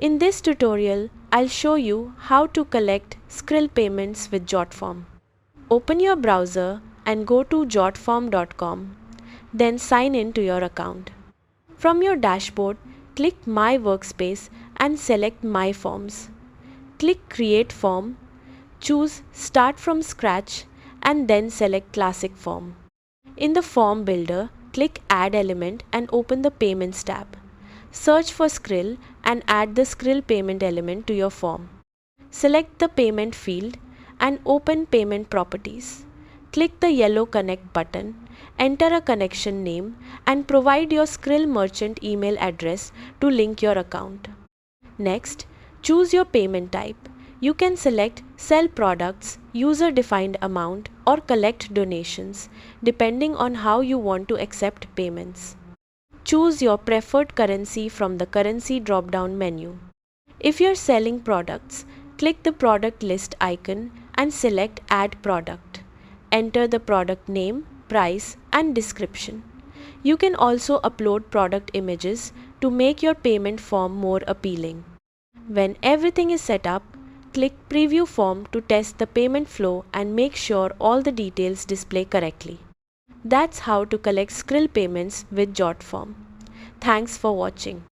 In this tutorial, I'll show you how to collect Skrill payments with Jotform. Open your browser and go to jotform.com, then sign in to your account. From your dashboard, click My Workspace and select My Forms. Click Create Form, choose Start from Scratch and then select Classic Form. In the Form Builder, click Add Element and open the Payments tab. Search for Skrill and add the Skrill payment element to your form. Select the payment field and open Payment Properties. Click the yellow Connect button, enter a connection name and provide your Skrill merchant email address to link your account. Next, choose your payment type. You can select Sell Products, User-Defined Amount or Collect Donations depending on how you want to accept payments. Choose your preferred currency from the Currency drop-down menu. If you're selling products, click the product list icon and select Add Product. Enter the product name, price and description. You can also upload product images to make your payment form more appealing. When everything is set up, click Preview Form to test the payment flow and make sure all the details display correctly. That's how to collect Skrill payments with Jotform. Thanks for watching.